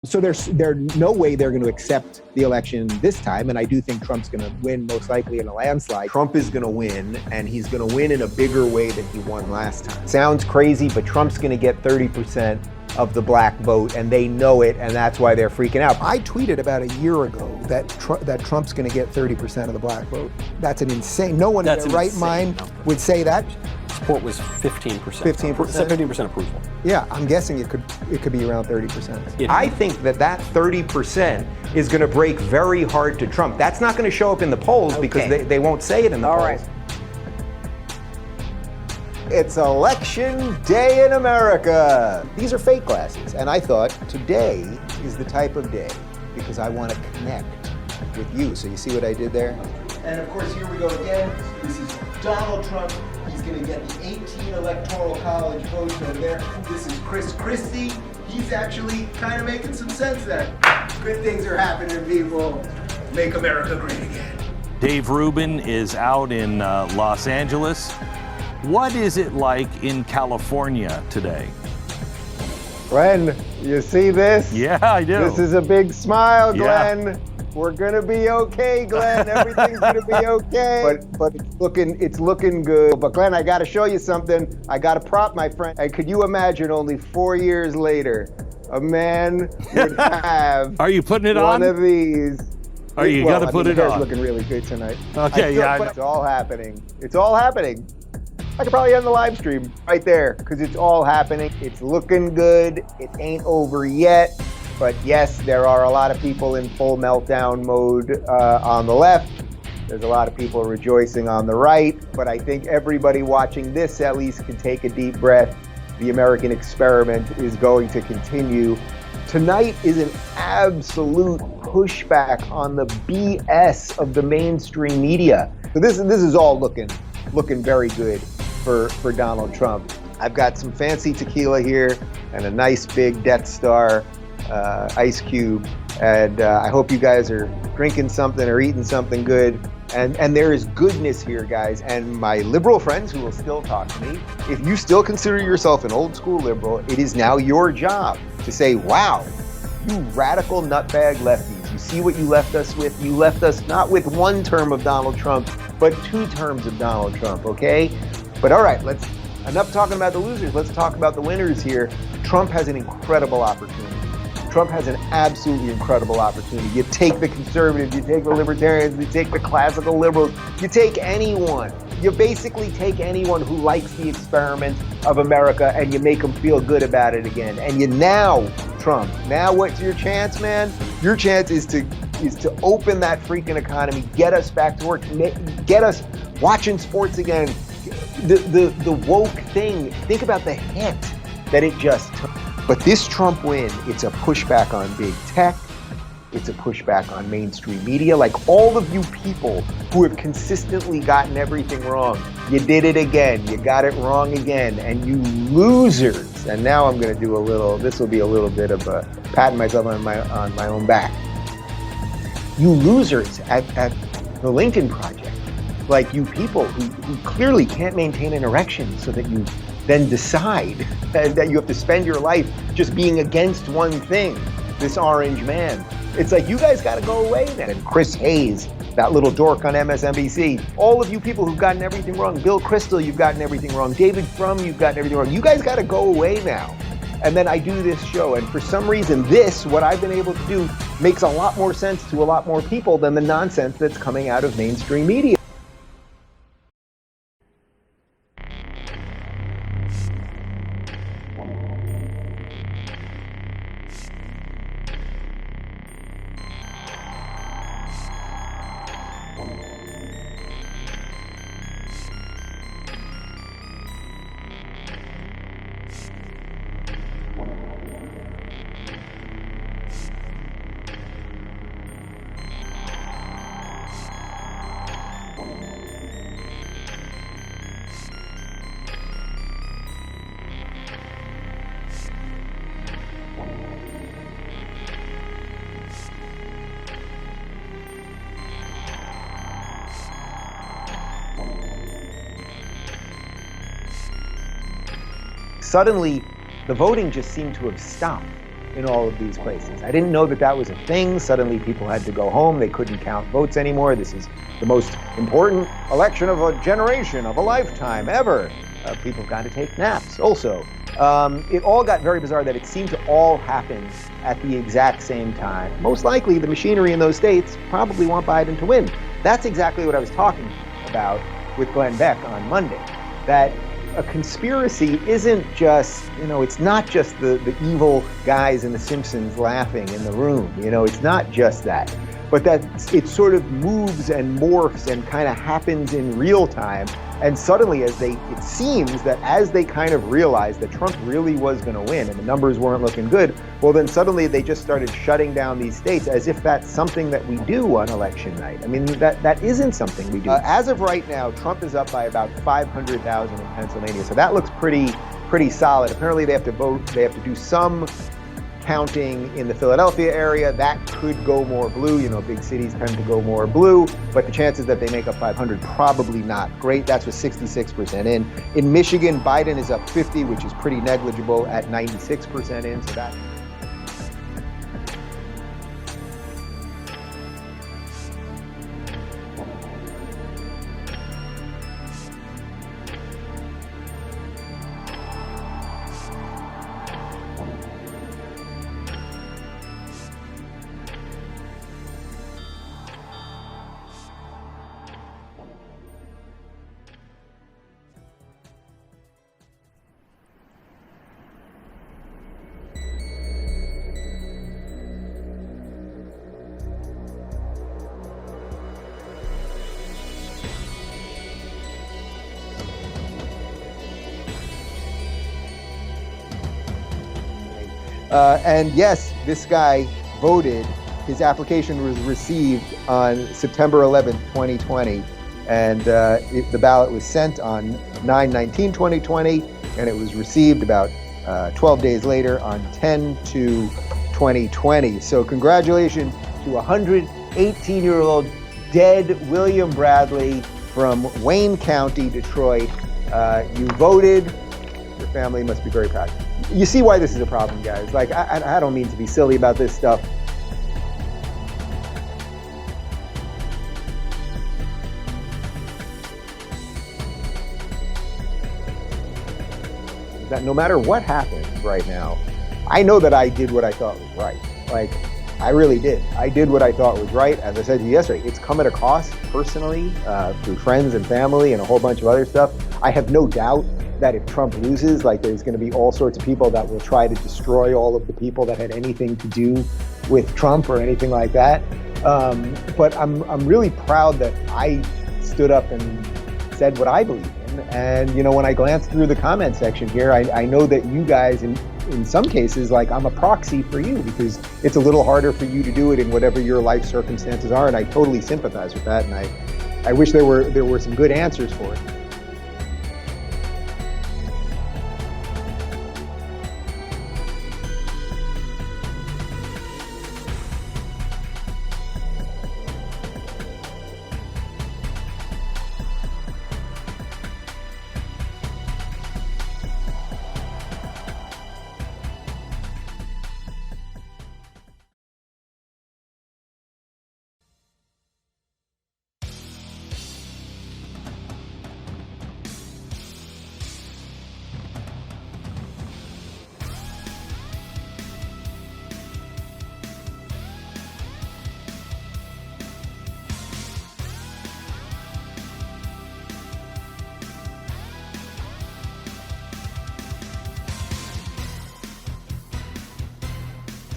So there's no way they're going to accept the election this time, and I do think Trump's going to win, most likely in a landslide. Trump is going to win, and he's going to win in a bigger way than he won last time. Sounds crazy, but Trump's going to get 30% of the black vote, and they know it, and that's why they're freaking out. I tweeted about a year ago that Trump's going to get 30% of the black vote. That's an insane. No one in their right mind would say that. Support was 15%. 15%. 15% approval. Yeah, I'm guessing it could be around 30%. I think that 30% is going to break very hard to Trump. That's not going to show up in the polls because they won't say it in the polls. All right. It's election day in America. These are fake glasses, and I thought today is the type of day because I want to connect with you. So you see what I did there? And of course, here we go again. This is Donald Trump. He's going to get the 18 Electoral College votes over there. This is Chris Christie. He's actually kind of making some sense that good things are happening, people. Make America great again. Dave Rubin is out in Los Angeles. What is it like in California today? Glenn, you see this? Yeah, I do. This is a big smile, Glenn. Yeah. We're gonna be okay, Glenn. Everything's gonna be okay. But it's looking good. But Glenn, I gotta show you something. I got a prop, my friend. And could you imagine only 4 years later, a man would have Are you putting it one on? of these? Are you gotta put it the hair's on? looking really good tonight. Okay, yeah. It's all happening. It's all happening. I could probably end the live stream right there because it's all happening. It's looking good. It ain't over yet. But yes, there are a lot of people in full meltdown mode on the left. There's a lot of people rejoicing on the right. But I think everybody watching this at least can take a deep breath. The American experiment is going to continue. Tonight is an absolute pushback on the BS of the mainstream media. So this is all looking very good for Donald Trump. I've got some fancy tequila here and a nice big Death Star ice cube, and I hope you guys are drinking something or eating something good. And there is goodness here, guys. And my liberal friends who will still talk to me, if you still consider yourself an old school liberal, it is now your job to say, wow, you radical nutbag lefties, you see what you left us with? You left us not with one term of Donald Trump, but 2 terms of Donald Trump, okay? But all right, enough talking about the losers. Let's talk about the winners here. Trump has an incredible opportunity. Trump has an absolutely incredible opportunity. You take the conservatives, you take the libertarians, you take the classical liberals, you take anyone. You basically take anyone who likes the experiment of America and you make them feel good about it again. And Trump, now what's your chance, man? Your chance is to open that freaking economy, get us back to work, get us watching sports again. The woke thing, think about the hit that it just took. But this Trump win, it's a pushback on big tech. It's a pushback on mainstream media. Like all of you people who have consistently gotten everything wrong, you did it again. You got it wrong again. And you losers. And now I'm going to do this will be a little bit of a patting myself on my own back. You losers at the Lincoln Project, like you people who clearly can't maintain an erection so that you then decide that you have to spend your life just being against one thing, this orange man. It's like, you guys got to go away then. And Chris Hayes, that little dork on MSNBC, all of you people who've gotten everything wrong, Bill Kristol, you've gotten everything wrong, David Frum, you've gotten everything wrong. You guys got to go away now. And then I do this show, and for some reason, what I've been able to do makes a lot more sense to a lot more people than the nonsense that's coming out of mainstream media. Suddenly, the voting just seemed to have stopped. in all of these places. I didn't know that that was a thing. Suddenly people had to go home. They couldn't count votes anymore. This is the most important election of a generation, of a lifetime ever. People got to take naps also. It all got very bizarre that it seemed to all happen at the exact same time. Most likely the machinery in those states probably want Biden to win. That's exactly what I was talking about with Glenn Beck on Monday. That a conspiracy isn't just, it's not just the evil guys in The Simpsons laughing in the room. It's not just that. But that it sort of moves and morphs and kind of happens in real time. And suddenly, it seems that as they kind of realized that Trump really was going to win and the numbers weren't looking good, well, then suddenly they just started shutting down these states as if that's something that we do on election night. I mean, that isn't something we do. As of right now, Trump is up by about 500,000 in Pennsylvania. So that looks pretty solid. Apparently, they have to do some counting in the Philadelphia area. That could go more blue. Big cities tend to go more blue, but the chances that they make up 500, probably not great. That's with 66% in. In Michigan, Biden is up 50, which is pretty negligible at 96% in, so that. And yes, this guy voted. His application was received on September 11th, 2020. And the ballot was sent on 9/19/2020, and it was received about 12 days later on 10/2/2020. So congratulations to 118-year-old dead William Bradley from Wayne County, Detroit. You voted. Your family must be very proud. You see why this is a problem, guys. Like, I don't mean to be silly about this stuff. That no matter what happens right now, I know that I did what I thought was right. Like, I really did. I did what I thought was right. As I said to you yesterday, it's come at a cost personally, through friends and family and a whole bunch of other stuff. I have no doubt that if Trump loses, like, there's going to be all sorts of people that will try to destroy all of the people that had anything to do with Trump or anything like that. But I'm really proud that I stood up and said what I believe in. And, when I glance through the comment section here, I know that you guys, in some cases, like, I'm a proxy for you because it's a little harder for you to do it in whatever your life circumstances are. And I totally sympathize with that. And I wish there were some good answers for it.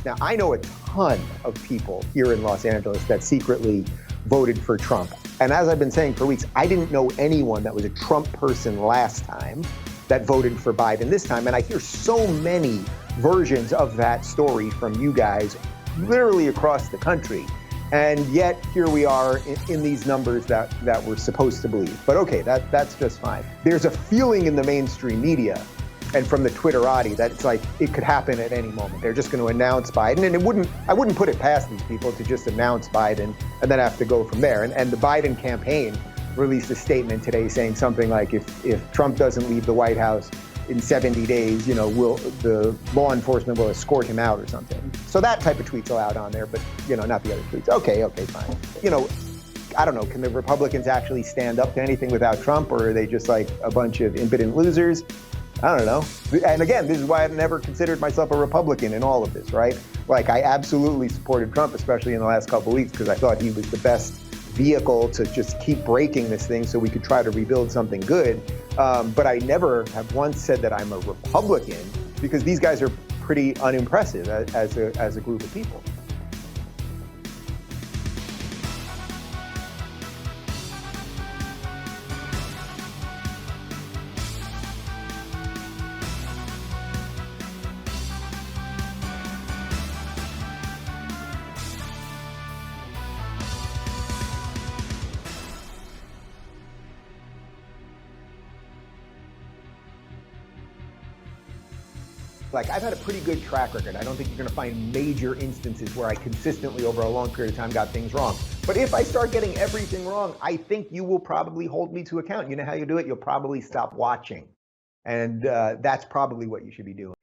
Now, I know a ton of people here in Los Angeles that secretly voted for Trump. And as I've been saying for weeks, I didn't know anyone that was a Trump person last time that voted for Biden this time. And I hear so many versions of that story from you guys literally across the country. And yet here we are in these numbers that we're supposed to believe. But okay, that's just fine. There's a feeling in the mainstream media and from the Twitterati that it's like it could happen at any moment. They're just going to announce Biden, and I wouldn't put it past these people to just announce Biden and then have to go from there. And the Biden campaign released a statement today saying something like, if Trump doesn't leave the White House, in 70 days, you know, the law enforcement will escort him out or something. So that type of tweet's allowed on there, but, you know, not the other tweets. Okay, fine. You know, I don't know, can the Republicans actually stand up to anything without Trump, or are they just like a bunch of impotent losers? I don't know. And again, this is why I've never considered myself a Republican in all of this, right? Like, I absolutely supported Trump, especially in the last couple of weeks, because I thought he was the best vehicle to just keep breaking this thing so we could try to rebuild something good. But I never have once said that I'm a Republican, because these guys are pretty unimpressive as a group of people. Like, I've had a pretty good track record. I don't think you're going to find major instances where I consistently over a long period of time got things wrong. But if I start getting everything wrong, I think you will probably hold me to account. You know how you do it? You'll probably stop watching. And that's probably what you should be doing.